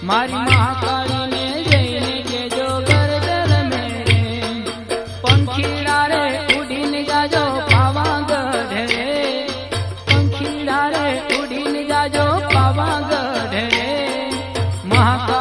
મારી મહાકાળીને જઈને કેજો ગરદન મેરે પંખીડા રે ઉડીને જાજો પાવાગઢ રે પંખીડા રે ઉડીને જાજો પાવાગઢ રે મહાકાળી